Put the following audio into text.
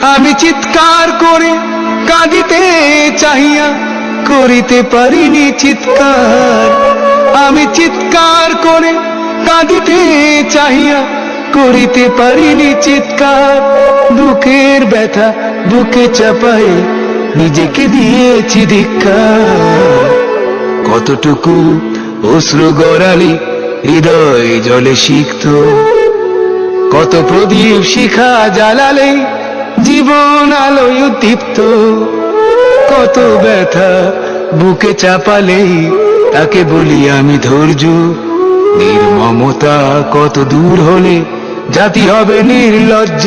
আমি চিৎকার করে কাঁদিতে চাহিয়া করিতে পারিনি চিৎকার। আমি চিৎকার করে কাঁদিতে চাহিয়া করিতে পারিনি চিৎকার। বুকের ব্যথা বুকে চাপায়ে নিজেকে দিয়েছি ধিক্কার। কতটুকু অশ্রু গড়ালি হৃদয় জলে সিক্ত, কত প্রদীপ শিখা জ্বালালে জীবন আলোয় উদ্দীপ্ত। কত ব্যথা বুকে চাপালে তাকে বলি আমি ধৈর্য। নির্মমতা কত দূর হলে জাতি হবে নির্লজ্জ।